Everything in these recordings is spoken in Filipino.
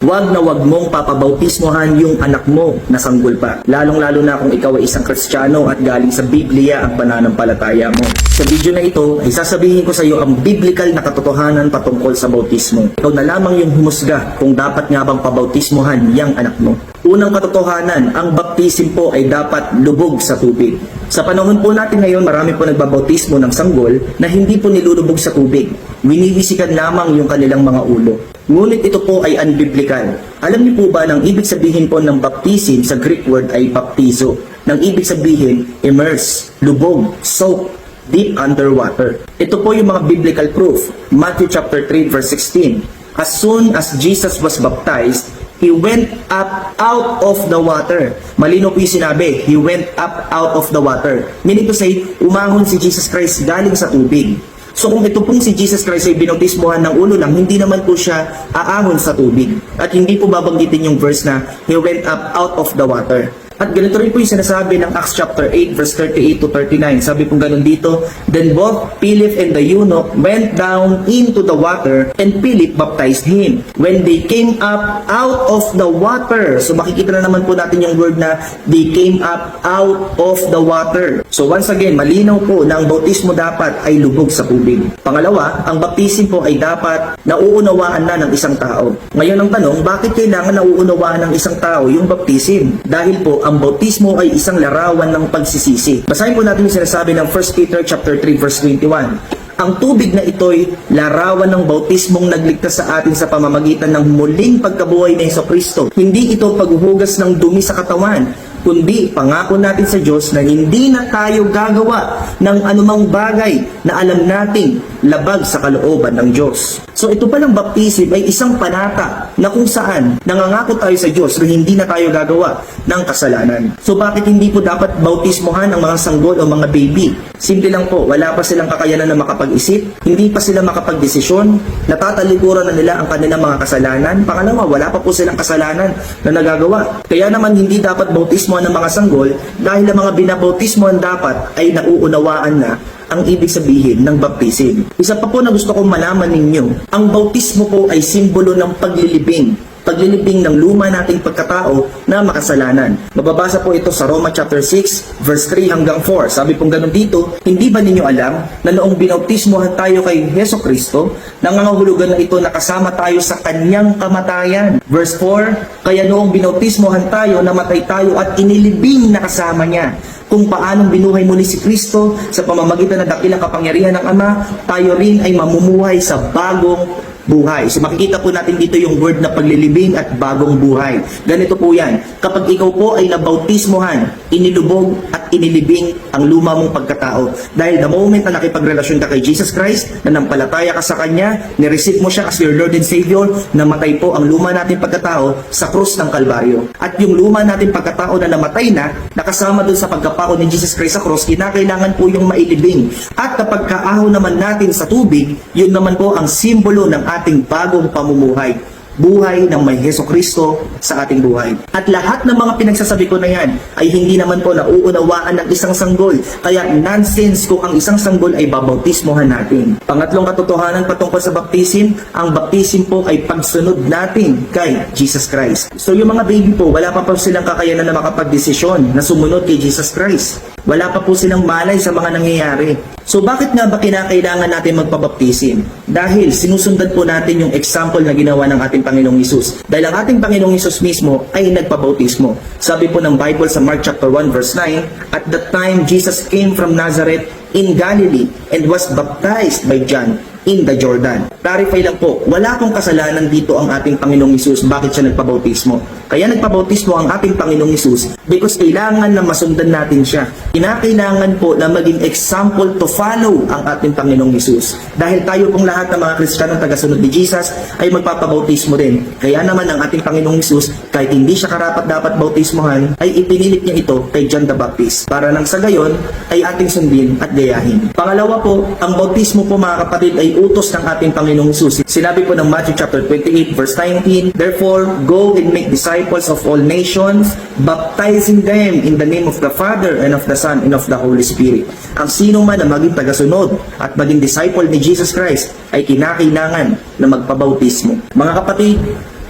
Huwag na huwag mong papabautismohan yung anak mo na sanggol pa. Lalong-lalo na kung ikaw ay isang Kristiyano at galing sa Biblia ang pananampalataya mo. Sa video na ito ay sasabihin ko sa iyo ang biblical na katotohanan patungkol sa bautismo. Ikaw na lamang yung humusga kung dapat nga bang pabautismohan yung anak mo. Unang katotohanan, ang baptism po ay dapat lubog sa tubig. Sa panahon po natin ngayon, marami po nagbabautismo ng sanggol na hindi po nilulubog sa tubig. Winibisikan lamang yung kanilang mga ulo. Ngunit ito po ay unbiblical. Alam niyo po ba nang ibig sabihin po ng baptism sa Greek word ay baptizo? Nang ibig sabihin, immerse, lubog, soak, deep underwater. Ito po yung mga biblical proof. Matthew chapter 3 verse 16. As soon as Jesus was baptized, He went up out of the water. Malino po yung sinabi, He went up out of the water. Meaning to say, umahon si Jesus Christ galing sa tubig. So kung ito pong si Jesus Christ ay binautismohan ng ulo lang, hindi naman po siya aahon sa tubig. At hindi po babanggitin yung verse na He went up out of the water. At ganito rin po yung sinasabi ng Acts chapter 8 verse 38 to 39. Sabi po ganun dito, Then both Philip and the eunuch went down into the water, and Philip baptized him. When they came up out of the water, so makikita na naman po natin yung word na they came up out of the water. So once again, malinaw po na ang bautismo dapat ay lubog sa tubig. Pangalawa, ang baptism po ay dapat nauunawaan na ng isang tao. Ngayon ang tanong, bakit kailangan nauunawaan ng isang tao yung baptism? Dahil po ang bautismo ay isang larawan ng pagsisisi. Basahin po natin yung sinasabi ng 1 Peter chapter 3 verse 21. Ang tubig na ito'y larawan ng bautismong nagligtas sa atin sa pamamagitan ng muling pagkabuhay ni Jesucristo. Hindi ito paghuhugas ng dumi sa katawan, kundi pangako natin sa Diyos na hindi na tayo gagawa ng anumang bagay na alam nating labag sa kalooban ng Diyos. So ito palang baptism ay isang panata na kung saan nangangako tayo sa Diyos na hindi na tayo gagawa ng kasalanan. So bakit hindi po dapat bautismohan ang mga sanggol o mga baby? Simple lang po, wala pa silang kakayanan na makapag-isip, hindi pa sila makapag-desisyon, natatalikuran na nila ang kanilang mga kasalanan. Pangalawa, wala pa po silang kasalanan na nagagawa. Kaya naman hindi dapat bautismohan ng mga sanggol dahil ang mga binabautismohan dapat ay nauunawaan na ang ibig sabihin ng baptism. Isa pa po na gusto kong malaman ninyo, ang bautismo po ay simbolo ng paglilibing ng luma nating pagkatao na makasalanan. Mababasa po ito sa Roma chapter 6 verse 3 hanggang 4. Sabi pong ganun dito, hindi ba ninyo alam na noong binautismohan tayo kay Jesucristo, nangangahulugan na ito na kasama tayo sa kanyang kamatayan. Verse 4, kaya noong binautismohan tayo, namatay tayo at inilibing na kasama niya. Kung paanong binuhay muli si Kristo sa pamamagitan ng dakilang kapangyarihan ng Ama, tayo rin ay mamumuhay sa bagong buhay. So makikita po natin dito yung word na paglilibing at bagong buhay. Ganito po yan. Kapag ikaw po ay nabautismohan, inilubog at inilibing ang luma mong pagkatao. Dahil the moment na nakipagrelasyon ka kay Jesus Christ, na nampalataya ka sa Kanya, nireceive mo siya as your Lord and Savior, namatay po ang luma natin pagkatao sa krus ng Kalbaryo. At yung luma natin pagkatao na namatay na, nakasama dun sa pagkapako ni Jesus Christ sa krus, kinakailangan po yung mailibing. At kapag kaahon naman natin sa tubig, yun naman po ang simbolo ng ating bagong pamumuhay. Buhay ng may Jesucristo sa ating buhay. At lahat ng mga pinagsasabi ko na yan ay hindi naman po nauunawaan ng isang sanggol. Kaya nonsense kung ang isang sanggol ay babautismohan natin. Pangatlong katotohanan patungkol sa baptism, ang baptism po ay pagsunod natin kay Jesus Christ. So yung mga baby po, wala pa po silang kakayanan na makapagdesisyon na sumunod kay Jesus Christ. Wala pa po silang malay sa mga nangyayari. So bakit nga ba kinakailangan natin magpabaptism? Dahil sinusundan po natin yung example na ginawa ng ating Panginoong Hesus. Dahil ang ating Panginoong Hesus mismo ay nagpabautismo. Sabi po ng Bible sa Mark chapter 1 verse 9, At that time Jesus came from Nazareth in Galilee and was baptized by John in the Jordan. Clarify lang po, wala pong kasalanan dito ang ating Panginoong Hesus. Bakit siya nagpabautismo? Kaya nagpabautismo ang ating Panginoong Hesus because kailangan na masundan natin siya. Kinakailangan po na maging example to follow ang ating Panginoong Hesus. Dahil tayo pong lahat ng mga Kristiyanong tagasunod ni Jesus ay magpapabautismo din. Kaya naman ang ating Panginoong Hesus, kahit hindi siya karapat dapat bautismohan, ay ipinilit niya ito kay John the Baptist para nang sa gayon ay ating sundin at gayahin. Pangalawa po, ang bautismo po mga kapatid ay utos ng ating Panginoong Hesus. Sinabi po ng Matthew chapter 28 verse 19, Therefore, go and make disciples of all nations, baptizing them in the name of the Father and of the Son and of the Holy Spirit. Ang sino man na maging tagasunod at maging disciple ni Jesus Christ ay kinakailangan na magpabautismo. Mga kapatid,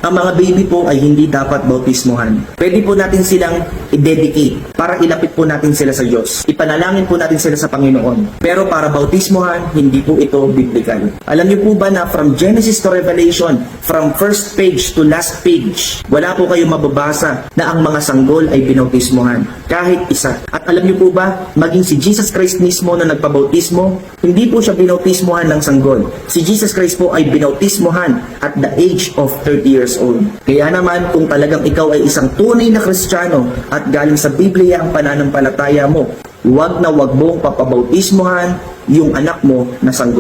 ang mga baby po ay hindi dapat bautismuhan. Pwede po natin silang i-dedicate para ilapit po natin sila sa Diyos. Ipanalangin po natin sila sa Panginoon. Pero para bautismuhan, hindi po ito biblical. Alam niyo po ba na from Genesis to Revelation, from first page to last page, wala po kayong mababasa na ang mga sanggol ay binautismuhan. Kahit isa. At alam niyo po ba, maging si Jesus Christ mismo na nagpabautismo, hindi po siya binautismuhan ng sanggol. Si Jesus Christ po ay binautismuhan at the age of 30 years old. Kaya naman, kung talagang ikaw ay isang tunay na Kristiyano at galing sa Biblia ang pananampalataya mo, huwag na huwag mong papabautismuhan yung anak mo na sanggol.